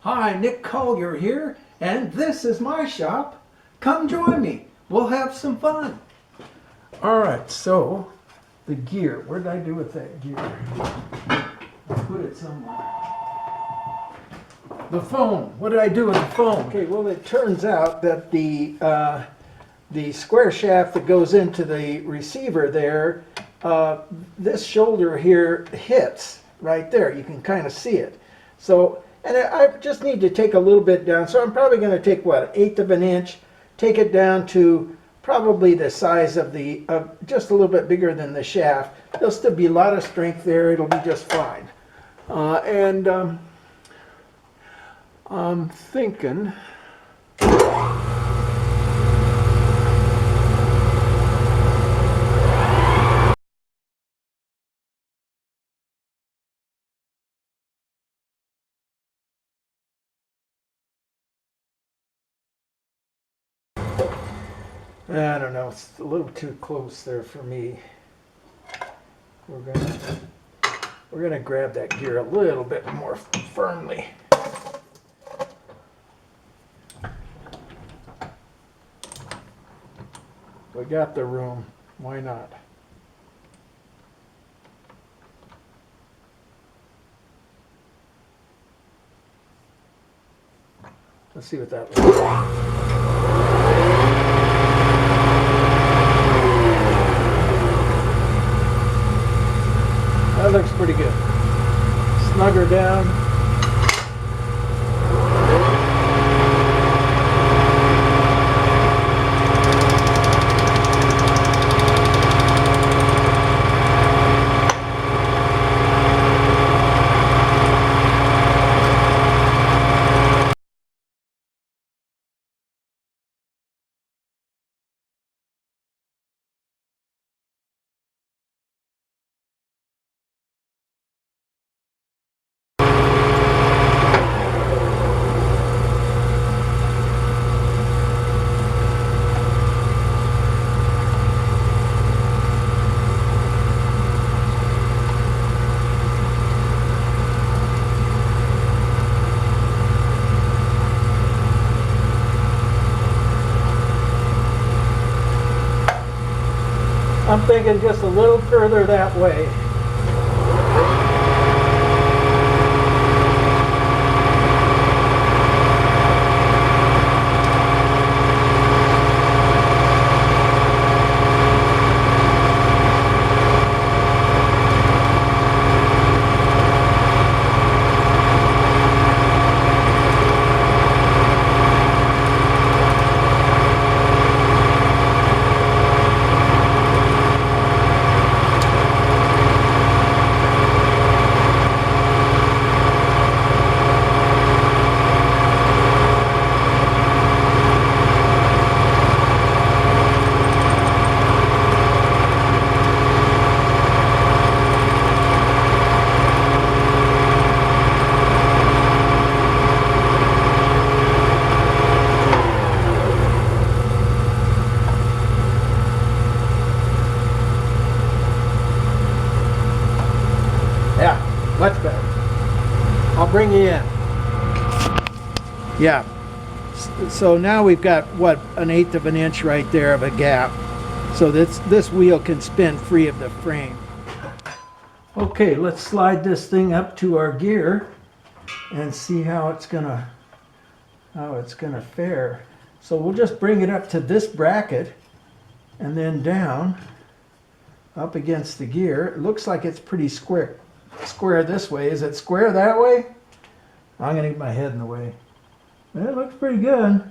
Hi, Nick Collier here, and this is my shop. Come join me. We'll have some fun. All right, so the gear. What did I do with that gear? I put it somewhere. The phone. What did I do with the phone? Okay, well, it turns out that the square shaft that goes into the receiver there, this shoulder here hits right there. You can kind of see it. So, and I just need to take a little bit down. So I'm probably going to take, what, 1/8 of an inch, take it down to probably the size of just a little bit bigger than the shaft. There'll still be a lot of strength there. It'll be just fine. I'm thinking, I don't know, it's a little too close there for me. We're gonna grab that gear a little bit more firmly. We got the room, why not? Let's see what that looks like. That looks pretty good. Snug her down. I'm thinking just a little further that way. Yeah, much better. I'll bring you in. Yeah. So now we've got, what, 1/8 of an inch right there of a gap. So this wheel can spin free of the frame. Okay, let's slide this thing up to our gear and see how it's gonna fare. So we'll just bring it up to this bracket and then down up against the gear. It looks like it's pretty square this way. Is it square that way? I'm gonna get my head in the way. It looks pretty good.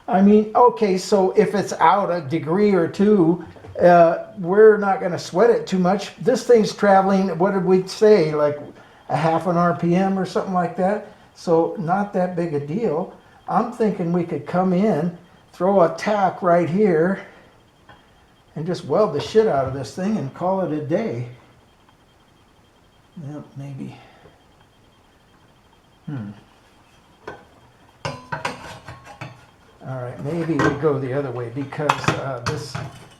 I mean, okay, so if it's out a degree or two, we're not gonna sweat it too much. This thing's traveling, what did we say, like a 1/2 an RPM or something like that? So not that big a deal. I'm thinking we could come in, throw a tack right here, and just weld the shit out of this thing and call it a day. Yep, maybe. All right, maybe we go the other way because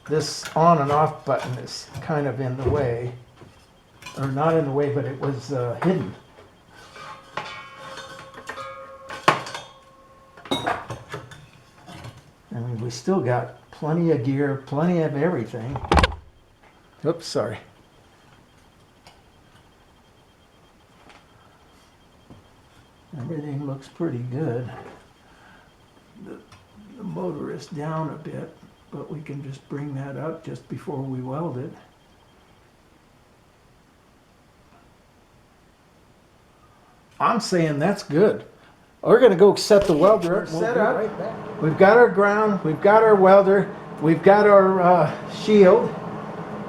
this on and off button is kind of in the way. Or not in the way, but it was hidden. And we still got plenty of gear, plenty of everything. Oops, sorry. Everything looks pretty good. The motor is down a bit, but we can just bring that up just before we weld it. I'm saying that's good. We're going to go set the welder up. Set up. Right back. We've got our ground, we've got our welder, we've got our shield,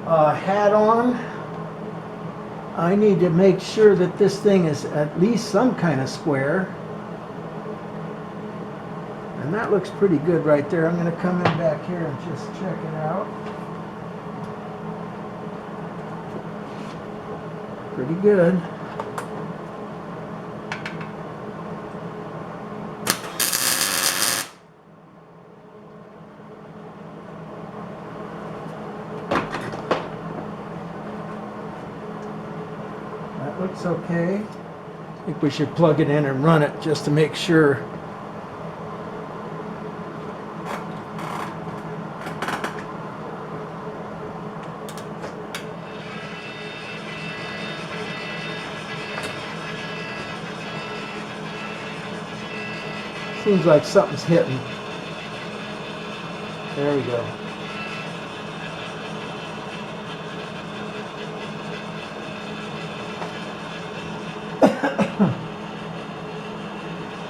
hat on. I need to make sure that this thing is at least some kind of square. And that looks pretty good right there. I'm going to come in back here and just check it out. Pretty good. That looks okay. I think we should plug it in and run it just to make sure. Seems like something's hitting. There we go.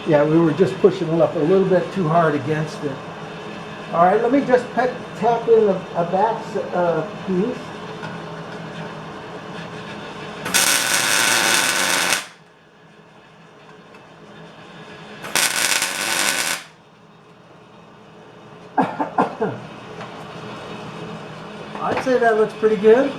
Yeah, we were just pushing it up a little bit too hard against it. All right, let me just tap in a back piece. I'd say that looks pretty good.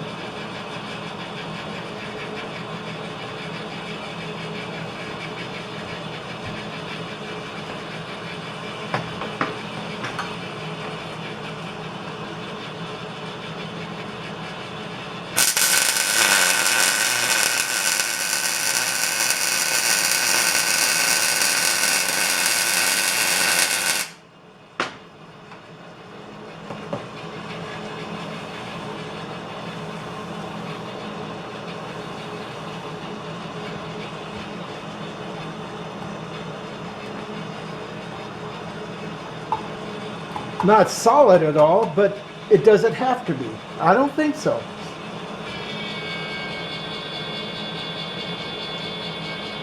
Not solid at all, but it doesn't have to be. I don't think so.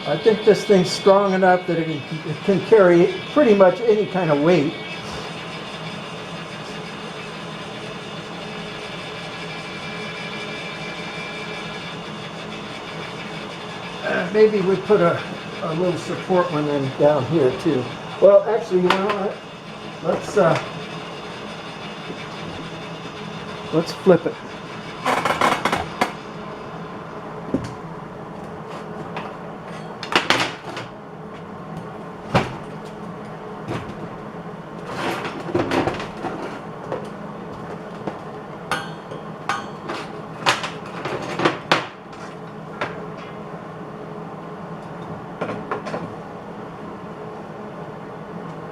I think this thing's strong enough that it can carry pretty much any kind of weight. Maybe we put a little support one in down here too. Well, actually, you know what? Let's flip it.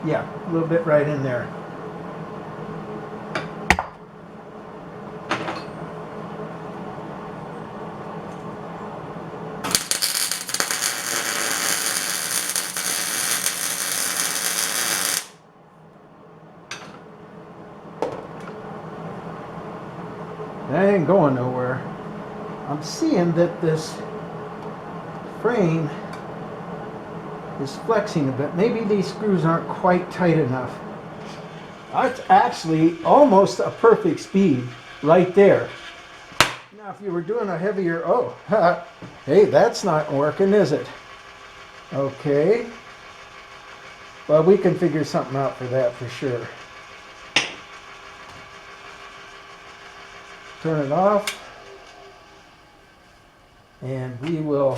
Yeah, a little bit right in there. That ain't going nowhere. I'm seeing that this frame is flexing a bit. Maybe these screws aren't quite tight enough. That's actually almost a perfect speed right there. Now if you were doing a heavier, hey, that's not working, is it? Okay. Well, we can figure something out for that for sure. Turn it off. And we will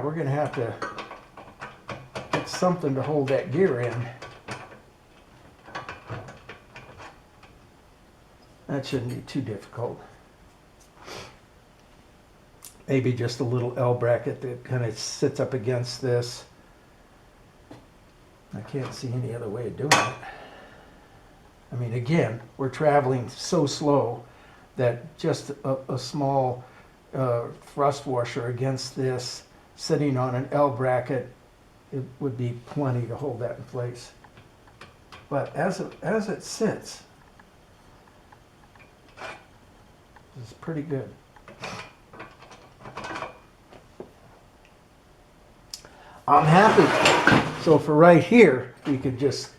we're going to have to get something to hold that gear in. That shouldn't be too difficult. maybe just a little L bracket that kind of sits up against this. I can't see any other way of doing it. I mean, again, we're traveling so slow that just a small thrust washer against this, sitting on an L bracket, it would be plenty to hold that in place. But as it sits, it's pretty good. I'm happy. So for right here, we could just,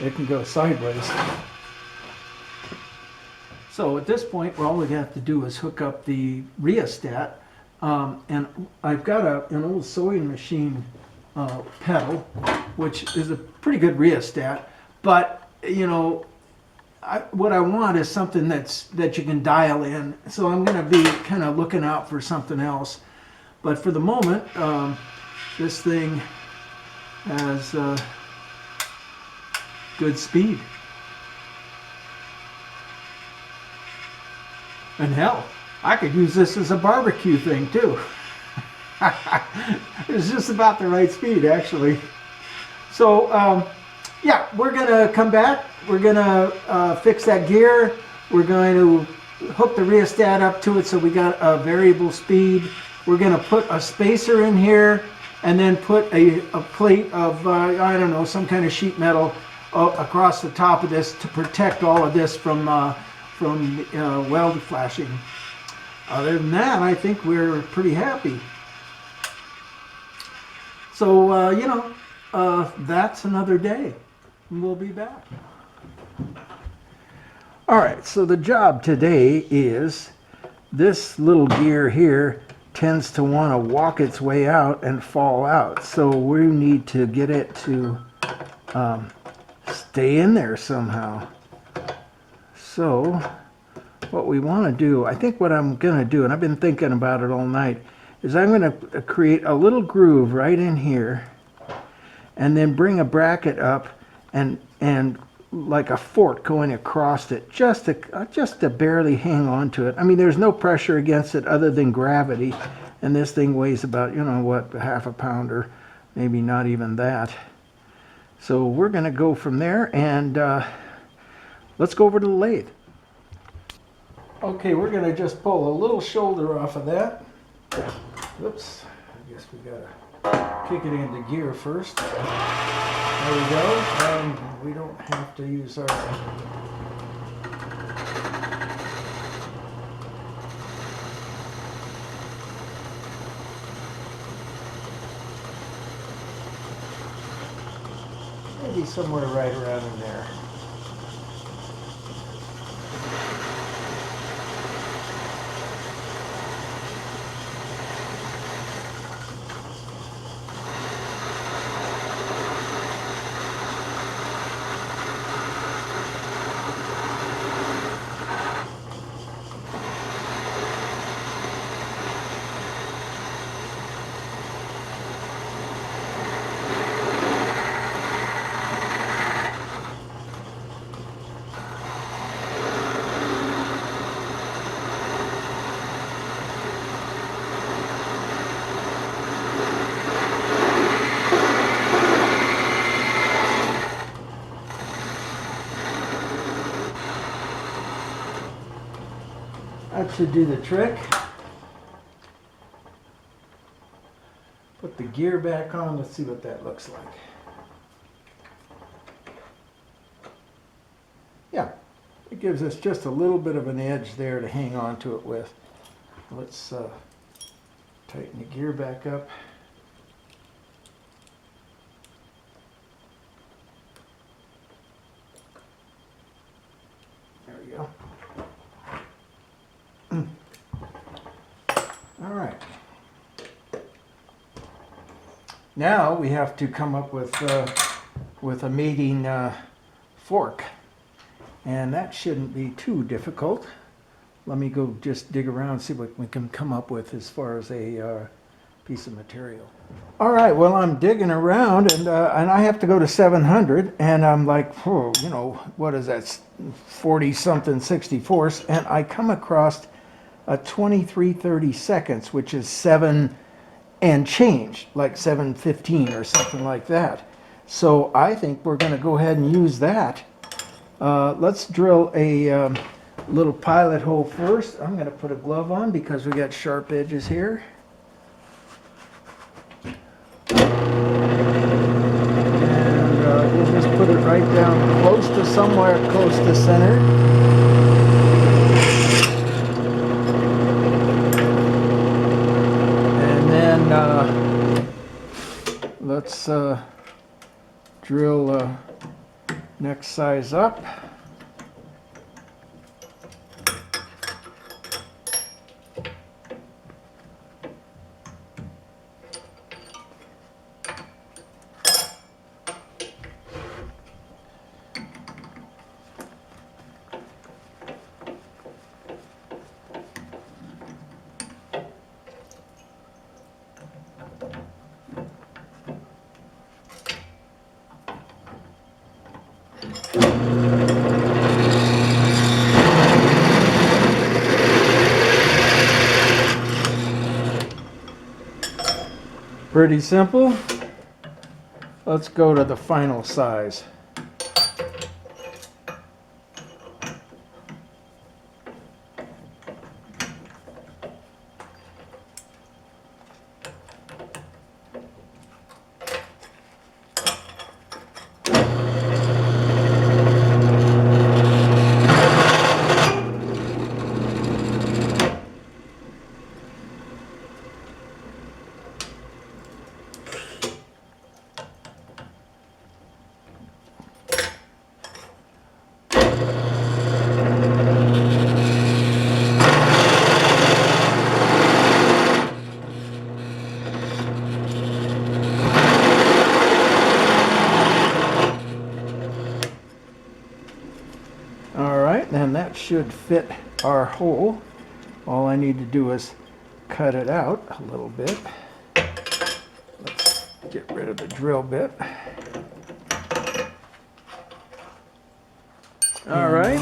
it can go sideways. So at this point, all we have to do is hook up the rheostat. And I've got an old sewing machine pedal, which is a pretty good rheostat. But, you know, what I want is something that you can dial in. So I'm going to be kind of looking out for something else. But for the moment, this thing has good speed. And hell, I could use this as a barbecue thing too. It's just about the right speed, actually. So, yeah, we're gonna come back. We're gonna fix that gear. We're going to hook the rheostat up to it so we got a variable speed. We're gonna put a spacer in here and then put a plate of, I don't know, some kind of sheet metal across the top of this to protect all of this from weld flashing. Other than that, I think we're pretty happy. So, you know, that's another day. We'll be back. All right, so the job today is this little gear here tends to want to walk its way out and fall out. So we need to get it to stay in there somehow. So what we want to do, I think what I'm going to do, and I've been thinking about it all night, is I'm going to create a little groove right in here and then bring a bracket up and like a fork going across it just to barely hang on to it. I mean, there's no pressure against it other than gravity, and this thing weighs about, you know what, half a pound or maybe not even that. So we're going to go from there, and let's go over to the lathe. Okay, we're going to just pull a little shoulder off of that. Oops, I guess we gotta kick it into gear first. There we go. We don't have to use our... Maybe somewhere right around in there. That should do the trick. Put the gear back on. Let's see what that looks like. Yeah, it gives us just a little bit of an edge there to hang on to it with. Let's tighten the gear back up. There we go. All right. Now we have to come up with a mating fork, and that shouldn't be too difficult. Let me go just dig around and see what we can come up with as far as a piece of material. All right, well, I'm digging around, and I have to go to 700, and I'm like, oh, you know, what is that, 40-something 64ths, and I come across a 23/32, which is 7 and change, like 7/15 or something like that. So I think we're going to go ahead and use that. Let's drill a little pilot hole first. I'm going to put a glove on because we got sharp edges here. And we'll just put it right down close to somewhere close to center. And then let's drill next size up. Pretty simple. Let's go to the final size. And that should fit our hole. All I need to do is cut it out a little bit. Let's get rid of the drill bit. All right,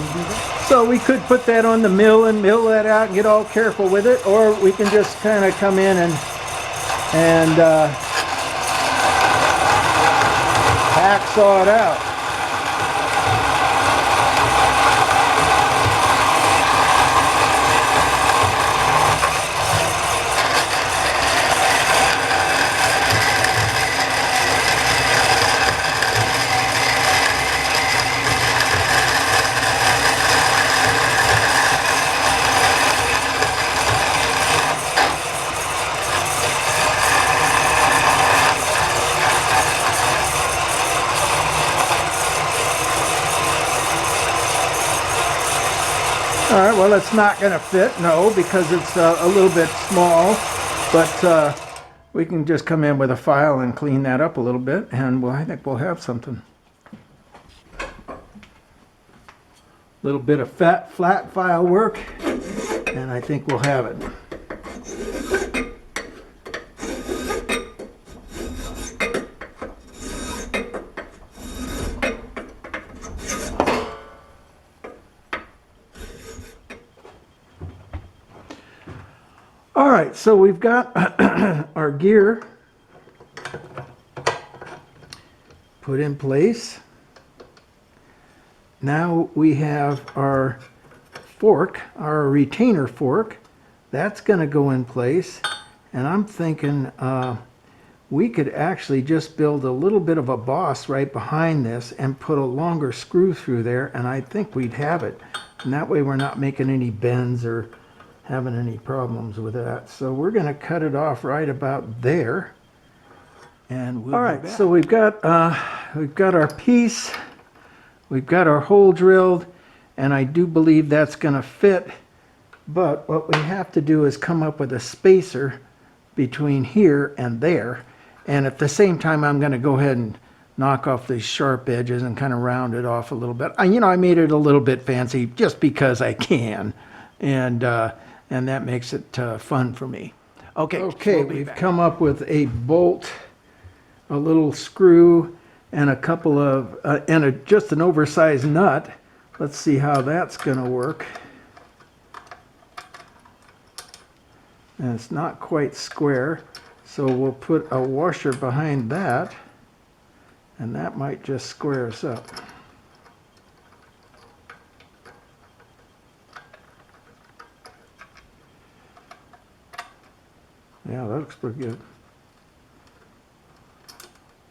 so we could put that on the mill and mill that out and get all careful with it, or we can just kind of come in and hacksaw it out. All right, well, it's not going to fit, no, because it's a little bit small, but we can just come in with a file and clean that up a little bit, and I think we'll have something. A little bit of flat file work, and I think we'll have it. All right, so we've got our gear put in place. Now we have our fork, our retainer fork. That's going to go in place. And I'm thinking we could actually just build a little bit of a boss right behind this and put a longer screw through there, and I think we'd have it. And that way we're not making any bends or having any problems with that. So we're going to cut it off right about there, and we'll all right, so we've got our piece, we've got our hole drilled, and I do believe that's going to fit, but what we have to do is come up with a spacer between here and there, and at the same time I'm going to go ahead and knock off these sharp edges and kind of round it off a little bit. You know, I made it a little bit fancy just because I can, and that makes it fun for me. Okay, we've come up with a bolt, a little screw, and a couple of, just an oversized nut. Let's see how that's going to work. and it's not quite square, so we'll put a washer behind that, and that might just square us up. Yeah, that looks pretty good.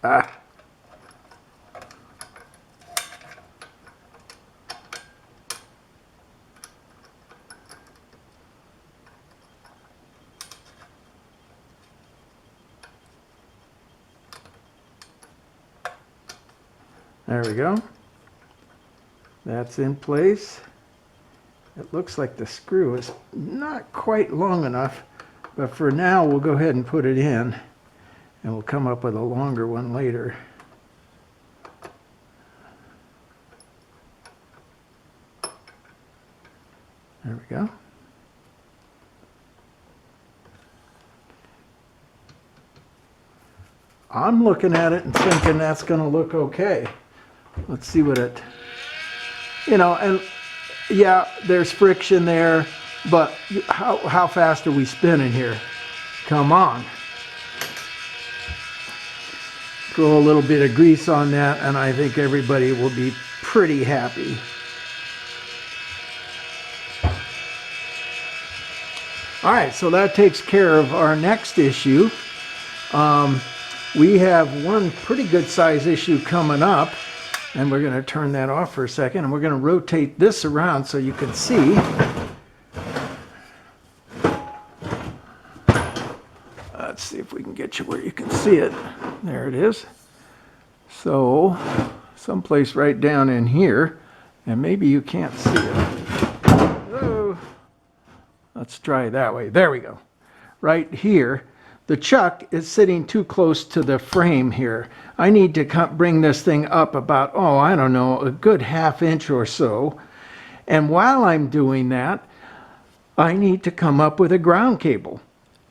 Ah. There we go. That's in place. It looks like the screw is not quite long enough, but for now we'll go ahead and put it in, and we'll come up with a longer one later. There we go. I'm looking at it and thinking that's going to look okay. Let's see what it, you know, and yeah, there's friction there, but how fast are we spinning here? Come on. Throw a little bit of grease on that, and I think everybody will be pretty happy. All right, so that takes care of our next issue. We have one pretty good size issue coming up, and we're going to turn that off for a second, and we're going to rotate this around so you can see. Let's see if we can get you where you can see it. There it is. So someplace right down in here, and maybe you can't see it. Oh, let's try that way. There we go. Right here. The chuck is sitting too close to the frame here. I need to bring this thing up about, oh, I don't know, a good ½ inch or so. And while I'm doing that, I need to come up with a ground cable.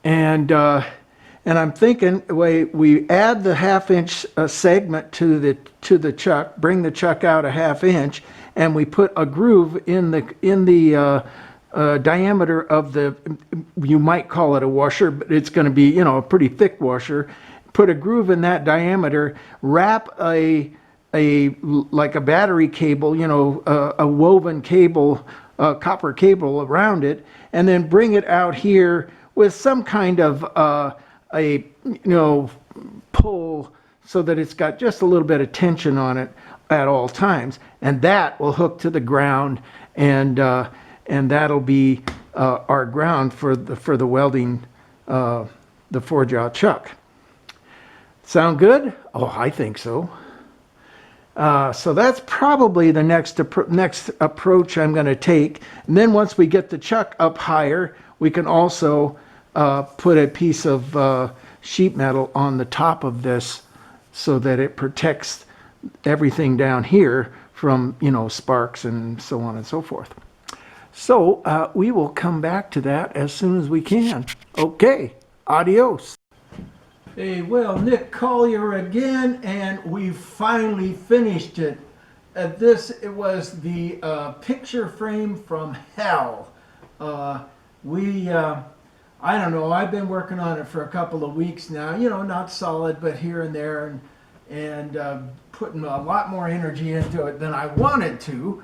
And I'm thinking, we add the ½ inch segment to the chuck, bring the chuck out a ½ inch, and we put a groove in the diameter of the, you might call it a washer, but it's going to be, you know, a pretty thick washer. Put a groove in that diameter, wrap like a battery cable, you know, a woven cable, copper cable around it, and then bring it out here with some kind of a pull so that it's got just a little bit of tension on it at all times, and that will hook to the ground, and that'll be our ground for the welding, the four-jaw chuck. Sound good? Oh, I think so. So that's probably the next approach I'm going to take. And then once we get the chuck up higher, we can also put a piece of sheet metal on the top of this so that it protects everything down here from, you know, sparks and so on and so forth. So we will come back to that as soon as we can. Okay, adios. Hey, well, Nick Collier again, and we finally finished it. It was the picture frame from hell. I don't know, I've been working on it for a couple of weeks now, you know, not solid, but here and there, and putting a lot more energy into it than I wanted to.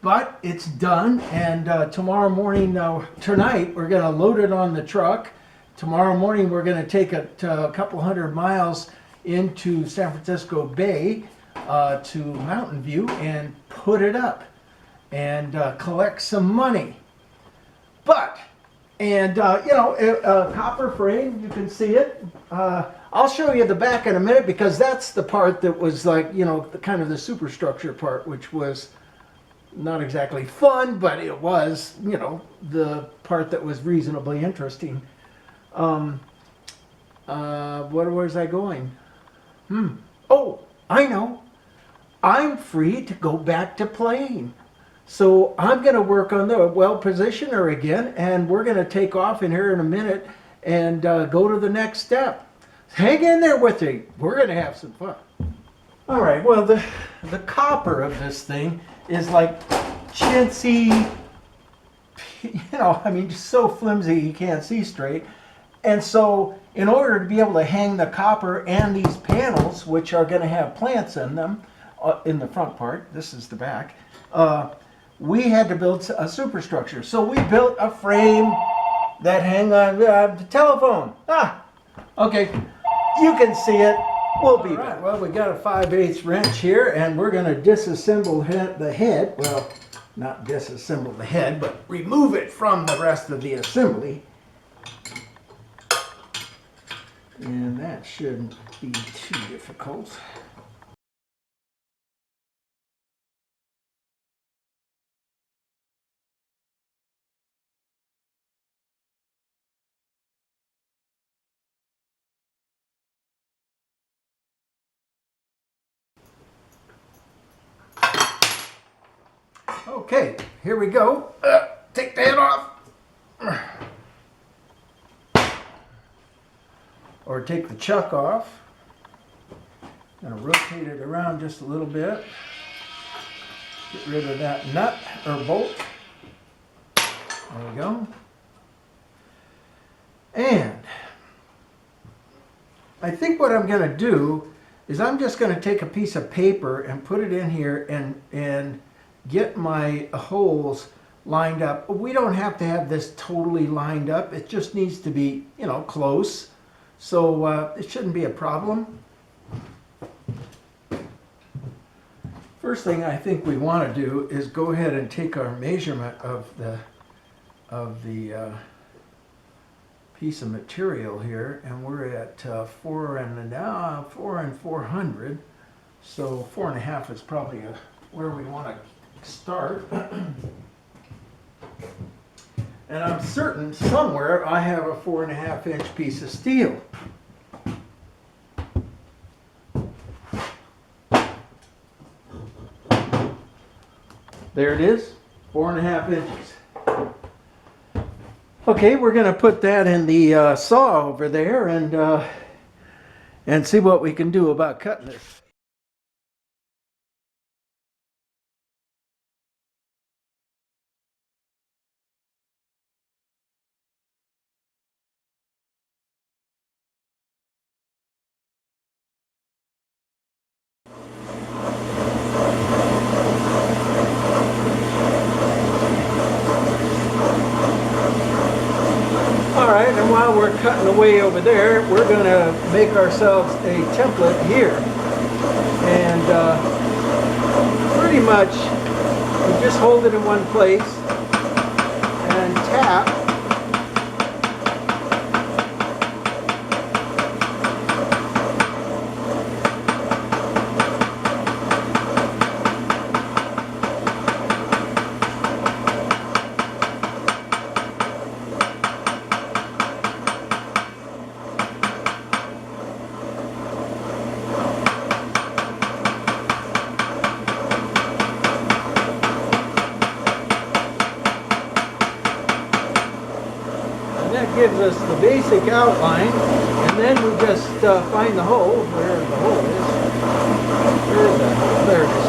But it's done, and tomorrow morning, tonight, we're going to load it on the truck. Tomorrow morning, we're going to take it a couple hundred miles into San Francisco Bay to Mountain View and put it up and collect some money. But, and you know, a copper frame, you can see it. I'll show you the back in a minute, because that's the part that was like, you know, kind of the superstructure part, which was not exactly fun, but it was, you know, the part that was reasonably interesting. Where was I going? Oh, I know. I'm free to go back to playing. So I'm going to work on the Weld Positioner again, and we're going to take off in here in a minute and go to the next step. Hang in there with me. We're going to have some fun. All right, well, the copper of this thing is like chintzy you know, I mean, just so flimsy you can't see straight. And so in order to be able to hang the copper and these panels, which are going to have plants in them, in the front part, this is the back, we had to build a superstructure. So we built a frame that hang on the telephone. Okay, you can see it. We'll be back. Well, we got a 5/8 wrench here, and we're going to disassemble the head. Well, not disassemble the head, but remove it from the rest of the assembly. And that shouldn't be too difficult. Okay, here we go. Take the head off. Or take the chuck off. Gonna rotate it around just a little bit. Get rid of that nut or bolt. There we go. And I think what I'm gonna do is I'm just gonna take a piece of paper and put it in here and get my holes lined up. We don't have to have this totally lined up. It just needs to be, you know, close. So it shouldn't be a problem. First thing I think we want to do is go ahead and take our measurement of the piece of material here, and we're at 4 and 400. So 4.5 is probably where we want to start. And I'm certain somewhere I have a 4.5-inch piece of steel. There it is, 4.5 inches. Okay, we're going to put that in the saw over there and see what we can do about cutting this. Alright, and while we're cutting away over there, we're going to make ourselves a template here. And pretty much, we just hold it in one place and tap. Gives us the basic outline, and then we just find the hole. Where the hole is. Where is that hole? There it is.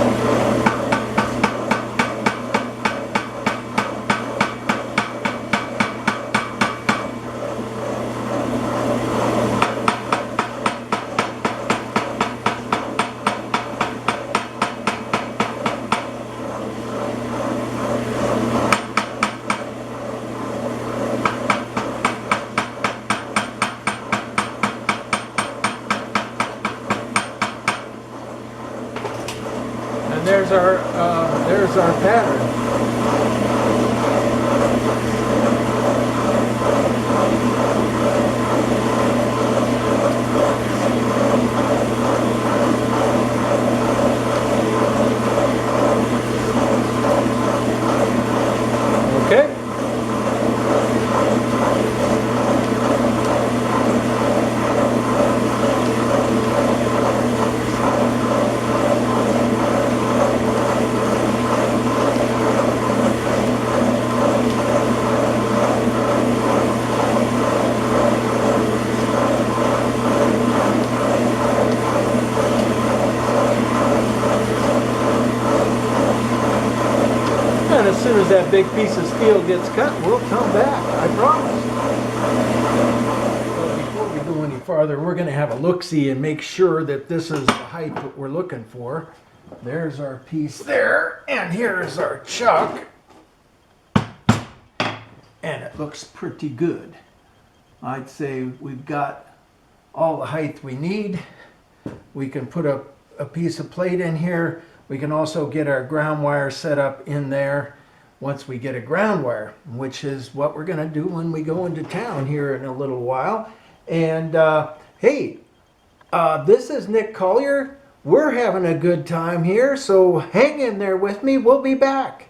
There's our pattern. Okay. soon as that big piece of steel gets cut, we'll come back, I promise. But before we go any farther, we're going to have a look-see and make sure that this is the height that we're looking for. There's our piece there, and here's our chuck. And it looks pretty good. I'd say we've got all the height we need. We can put a piece of plate in here. We can also get our ground wire set up in there once we get a ground wire, which is what we're going to do when we go into town here in a little while. And hey, this is Nick Collier. We're having a good time here, so hang in there with me. We'll be back.